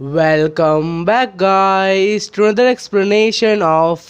Welcome back guys to another explanation of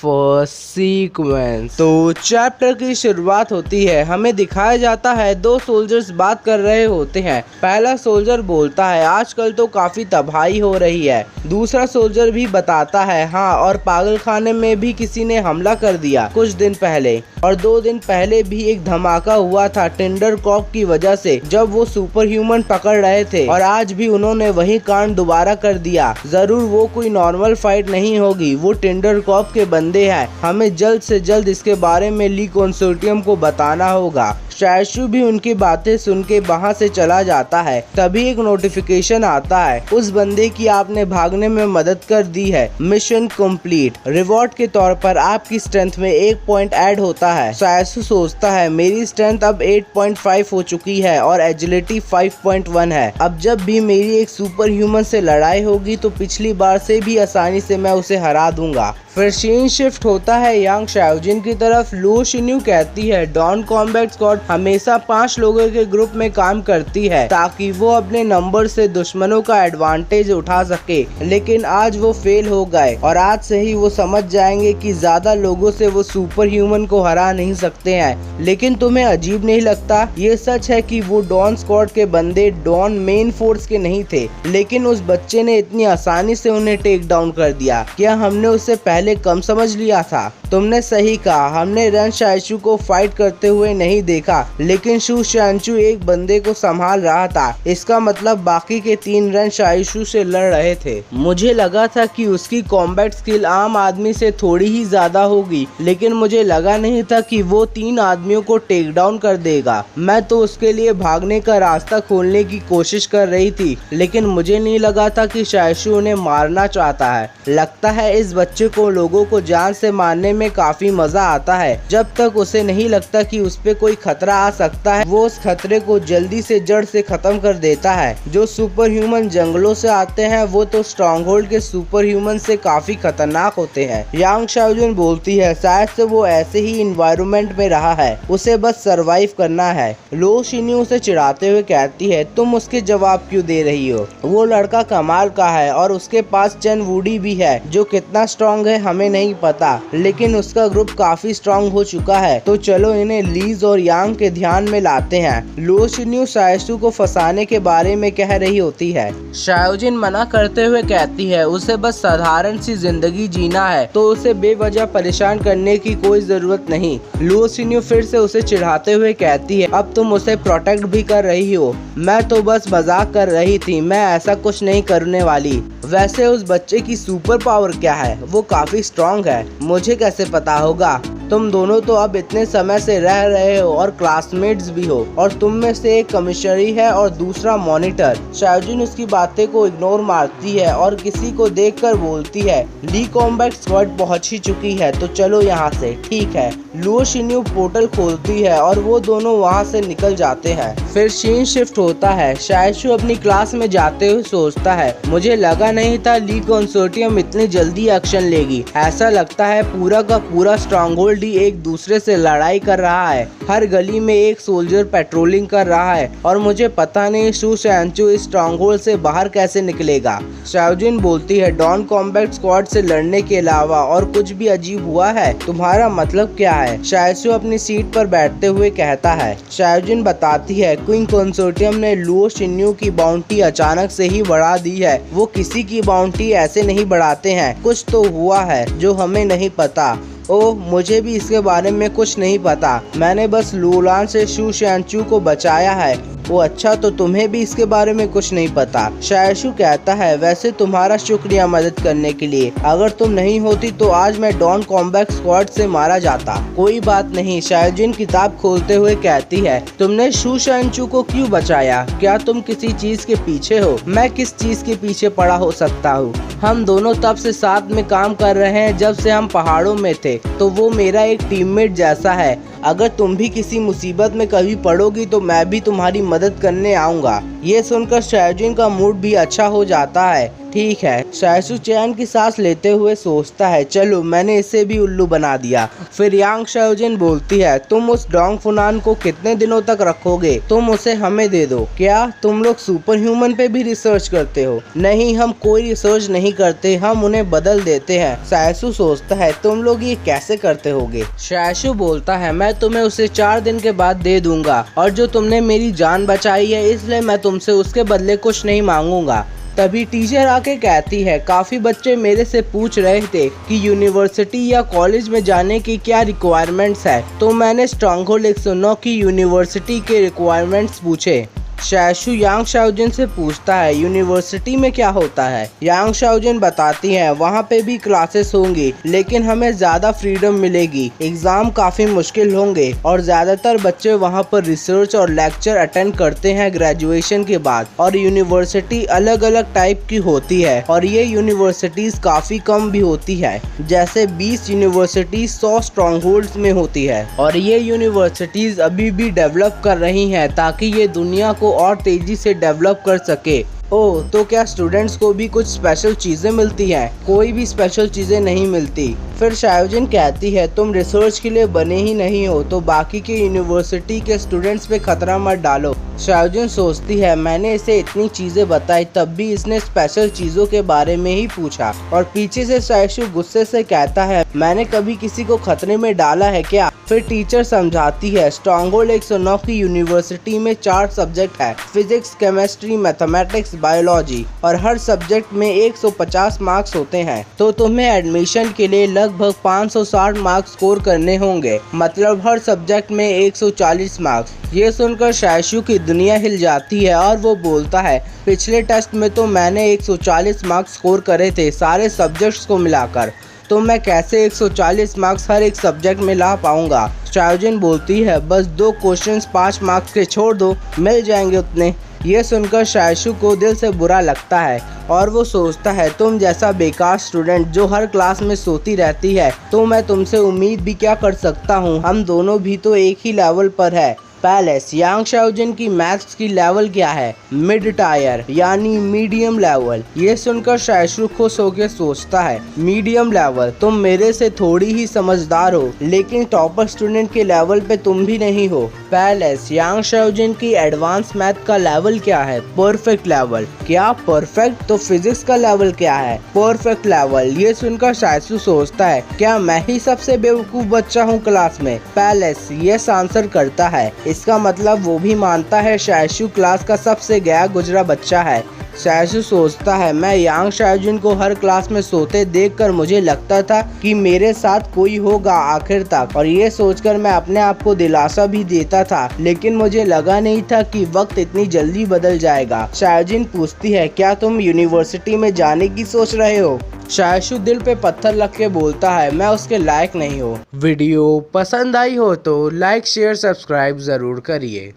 sequence। तो chapter की शुरुआत होती है। हमें दिखाया जाता है दो सोल्जर्स बात कर रहे होते हैं। पहला सोल्जर बोलता है आजकल तो काफी तबाही हो रही है। दूसरा सोल्जर भी बताता है हाँ, और पागल खाने में भी किसी ने हमला कर दिया कुछ दिन पहले, और 2 दिन पहले भी एक धमाका हुआ था टिंडर कॉप की वजह से जब वो सुपर ह्यूमन पकड़ रहे थे, और आज भी उन्होंने वही कांड दोबारा कर दिया। जरूर वो कोई नॉर्मल फाइट नहीं होगी, वो टिंडर कॉप के बंदे हैं। हमें जल्द से जल्द इसके बारे में ली कंसोर्टियम को बताना होगा। शैशु भी उनकी बातें सुन के वहाँ से चला जाता है। तभी एक नोटिफिकेशन आता है, उस बंदे की आपने भागने में मदद कर दी है, मिशन कंप्लीट। रिवॉर्ड के तौर पर आपकी स्ट्रेंथ में 1 पॉइंट ऐड होता है। शैशु सोचता है मेरी स्ट्रेंथ अब 8.5 हो चुकी है और एजिलिटी 5.1 है। अब जब भी मेरी एक सुपर ह्यूमन से लड़ाई होगी तो पिछली बार से भी आसानी से मैं उसे हरा दूंगा। फिर सीन शिफ्ट होता है यांग शाओजिन की तरफ। लू शिन्यू कहती है डॉन कॉम्बैट स्क्वाड हमेशा 5 लोगों के ग्रुप में काम करती है ताकि वो अपने नंबर से दुश्मनों का एडवांटेज उठा सके, लेकिन आज वो फेल हो गए और आज से ही वो समझ जाएंगे कि ज्यादा लोगों से वो सुपर ह्यूमन को हरा नहीं सकते हैं। लेकिन तुम्हें अजीब नहीं लगता, ये सच है कि वो डॉन स्क्वाड के बंदे डॉन मेन फोर्स के नहीं थे, लेकिन उस बच्चे ने इतनी आसानी से उन्हें टेक डाउन कर दिया। क्या हमने उससे पहले कम समझ लिया था? तुमने सही कहा, हमने रन शाइशु को फाइट करते हुए नहीं देखा, लेकिन शू शांचू एक बंदे को संभाल रहा था। इसका मतलब बाकी के 3 रन शाइशु से लड़ रहे थे। मुझे लगा था कि उसकी कॉम्बैट स्किल आम आदमी से थोड़ी ही ज्यादा होगी, लेकिन मुझे लगा नहीं था कि वो 3 आदमियों को टेक डाउन कर देगा। मैं तो उसके लिए भागने का रास्ता खोलने की कोशिश कर रही थी, लेकिन मुझे नहीं लगा था कि शाइशु उन्हें मारना चाहता है। लगता है इस बच्चे को लोगों को जान से मारने में काफी मजा आता है। जब तक उसे नहीं लगता कि उस पे कोई खतरा आ सकता है, वो उस खतरे को जल्दी से जड़ से खत्म कर देता है। जो सुपर ह्यूमन जंगलों से आते हैं वो तो स्ट्रॉन्गहोल्ड के सुपर ह्यूमन से काफी खतरनाक होते हैं। यांग शाओजिन बोलती है शायद से वो ऐसे ही इन्वायरमेंट में रहा है, उसे बस सरवाइव करना है। लो शिन्यू उसे चिढ़ाते हुए कहती है तुम उसके जवाब क्यों दे रही हो? वो लड़का कमाल का है और उसके पास चेन वुडी भी है जो कितना स्ट्रॉन्ग है हमें नहीं पता, लेकिन उसका ग्रुप काफी स्ट्रॉन्ग हो चुका है। तो चलो इन्हें लीज और यांग के ध्यान में लाते हैं। लो शिन्यू शाइशु को फंसाने के बारे में कह रही होती है। शाओजिन मना करते हुए कहती है उसे बस साधारण सी जिंदगी जीना है, तो उसे बेवजह परेशान करने की कोई जरूरत नहीं। लो शिन्यू फिर से उसे चिढ़ाते हुए कहती है अब तुम उसे प्रोटेक्ट भी कर रही हो। मैं तो बस मजाक कर रही थी, मैं ऐसा कुछ नहीं करने वाली। वैसे उस बच्चे की सुपर पावर क्या है? वो काफी स्ट्रॉन्ग है, मुझे कैसे पता होगा? तुम दोनों तो अब इतने समय से रह रहे हो और क्लासमेट्स भी हो, और तुम में से एक कमिश्नरी है और दूसरा मॉनिटर। शाओजिन उसकी बातें को इग्नोर मारती है और किसी को देखकर बोलती है ली कॉम्बैट स्क्वाड पहुंच ही चुकी है, तो चलो यहाँ से। ठीक है। लुओ शिन्यू पोर्टल खोलती है और वो दोनों वहाँ से निकल जाते हैं। फिर सीन शिफ्ट होता है। शाइशु अपनी क्लास में जाते हुए सोचता है मुझे लगा नहीं था ली कंसोर्टियम इतनी जल्दी एक्शन लेगी। ऐसा लगता है पूरा का पूरा स्ट्रॉन्गहोल्ड ही एक दूसरे से लड़ाई कर रहा है। हर गली में एक सोल्जर पेट्रोलिंग कर रहा है और मुझे पता नहीं शू शांचू इस स्ट्रॉन्गहोल्ड से बाहर कैसे निकलेगा। शाओजिन बोलती है डॉन कॉम्बैट स्क्वाड से लड़ने के अलावा और कुछ भी अजीब हुआ है? तुम्हारा मतलब क्या है? शाइशु अपनी सीट पर बैठते हुए कहता है। शाओजिन बताती है क्वीन कंसोर्टियम ने लुओ शिन्यू की बाउंटी अचानक से ही बढ़ा दी है। वो किसी की बाउंटी ऐसे नहीं बढ़ाते हैं, कुछ तो हुआ है जो हमें नहीं पता। ओह, मुझे भी इसके बारे में कुछ नहीं पता, मैंने बस लूलान से शू शांचू को बचाया है। वो अच्छा, तो तुम्हें भी इसके बारे में कुछ नहीं पता? शाइशु कहता है वैसे तुम्हारा शुक्रिया मदद करने के लिए, अगर तुम नहीं होती तो आज मैं डॉन कॉम्बैट स्क्वाड से मारा जाता। कोई बात नहीं। शाओजिन किताब खोलते हुए कहती है तुमने शू शांचू को क्यों बचाया? क्या तुम किसी चीज के पीछे हो? मैं किस चीज के पीछे पड़ा हो सकता हूँ? हम दोनों तब से साथ में काम कर रहे हैं जब से हम पहाड़ों में थे, तो वो मेरा एक टीममेट जैसा है। अगर तुम भी किसी मुसीबत में कभी पड़ोगी तो मैं भी तुम्हारी मदद करने आऊँगा। ये सुनकर शाओजिन का मूड भी अच्छा हो जाता है। ठीक है। शायशु चैन की सांस लेते हुए सोचता है, चलो मैंने इसे भी उल्लू बना दिया। फिर यांग शाओजिन बोलती है, तुम उस डोंग फुनान को कितने दिनों तक रखोगे? तुम उसे हमें दे दो। क्या तुम लोग सुपर ह्यूमन पे भी रिसर्च करते हो? नहीं, हम कोई रिसर्च नहीं करते, हम उन्हें बदल देते हैं। शायशु सोचता है, तुम लोग ये कैसे करते होगे? शायशु बोलता है, मैं तुम्हें उसे 4 दिन के बाद दे दूंगा, और जो तुमने मेरी जान बचाई है इसलिए मैं तुमसे उसके बदले कुछ नहीं मांगूंगा। तभी टीचर आके कहती है, काफ़ी बच्चे मेरे से पूछ रहे थे कि यूनिवर्सिटी या कॉलेज में जाने की क्या रिक्वायरमेंट्स है, तो मैंने स्ट्रॉन्गहोल्ड 109 की यूनिवर्सिटी के रिक्वायरमेंट्स पूछे। शायशु यांग शाओजिन से पूछता है, यूनिवर्सिटी में क्या होता है? यांग शाओजिन बताती है, वहाँ पे भी क्लासेस होंगी, लेकिन हमें ज़्यादा फ्रीडम मिलेगी, एग्ज़ाम काफ़ी मुश्किल होंगे, और ज़्यादातर बच्चे वहाँ पर रिसर्च और लेक्चर अटेंड करते हैं ग्रेजुएशन के बाद। और यूनिवर्सिटी अलग अलग टाइप की होती है, और ये यूनिवर्सिटीज़ काफ़ी कम भी होती है, जैसे 20 यूनिवर्सिटी 100 स्ट्रॉन्गहोल्ड्स में होती है। और ये यूनिवर्सिटीज़ अभी भी डेवलप कर रही हैं ताकि ये दुनिया को और तेजी से डेवलप कर सके। ओह, तो क्या स्टूडेंट्स को भी कुछ स्पेशल चीज़ें मिलती हैं? कोई भी स्पेशल चीज़ें नहीं मिलती। फिर शाओजिन कहती है, तुम रिसर्च के लिए बने ही नहीं हो, तो बाकी के यूनिवर्सिटी के स्टूडेंट्स पे खतरा मत डालो। शाओजिन सोचती है, मैंने इसे इतनी चीज़ें बताई तब भी इसने स्पेशल चीज़ों के बारे में ही पूछा। और पीछे से शायशु गुस्से से कहता है, मैंने कभी किसी को खतरे में डाला है क्या? फिर टीचर समझाती है, स्ट्रॉन्गहोल्ड 109 की यूनिवर्सिटी में 4 सब्जेक्ट है, फिजिक्स, केमिस्ट्री, मैथमेटिक्स, बायोलॉजी, और हर सब्जेक्ट में 150 मार्क्स होते हैं। तो तुम्हें एडमिशन के लिए लगभग 560 मार्क्स स्कोर करने होंगे, मतलब हर सब्जेक्ट में 140 मार्क्स। ये सुनकर शायशु की दुनिया हिल जाती है और वो बोलता है, पिछले टेस्ट में तो मैंने 140 मार्क्स स्कोर करे थे सारे सब्जेक्ट्स को मिलाकर, तो मैं कैसे 140 मार्क्स हर एक सब्जेक्ट में ला पाऊंगा? शाओजिन बोलती है, बस 2 क्वेश्चंस 5 मार्क्स के छोड़ दो, मिल जाएंगे उतने। ये सुनकर शायशु को दिल से बुरा लगता है और वो सोचता है, तुम जैसा बेकार स्टूडेंट जो हर क्लास में सोती रहती है, तो मैं तुमसे उम्मीद भी क्या कर सकता हूँ? हम दोनों भी तो एक ही लेवल पर है। पैलेस यांग शाओजिन की मैथ्स की लेवल क्या है? मिड टायर यानी मीडियम लेवल। ये सुनकर शायशु खुश होकर सोचता है, मीडियम लेवल? तुम मेरे से थोड़ी ही समझदार हो, लेकिन टॉपर स्टूडेंट के लेवल पे तुम भी नहीं हो। पैलेस यांग शाओजिन की एडवांस मैथ का लेवल क्या है? Perfect level. क्या परफेक्ट? तो फिजिक्स का लेवल क्या है? Perfect level. ये सुनकर शायशु सोचता है, क्या मैं ही सबसे बेवकूफ बच्चा हूँ क्लास में? पैलेस यस आंसर करता है। इसका मतलब वो भी मानता है शायशु क्लास का सबसे गया गुजरा बच्चा है। शायशु सोचता है, मैं यांग शाओजिन को हर क्लास में सोते देखकर मुझे लगता था कि मेरे साथ कोई होगा आखिर तक, और ये सोचकर मैं अपने आप को दिलासा भी देता था, लेकिन मुझे लगा नहीं था कि वक्त इतनी जल्दी बदल जाएगा। शाओजिन पूछती है, क्या तुम यूनिवर्सिटी में जाने की सोच रहे हो? शायशु दिल पे पत्थर रख के बोलता है, मैं उसके लायक नहीं हूँ। वीडियो पसंद आई हो तो लाइक शेयर सब्सक्राइब जरूर करिए।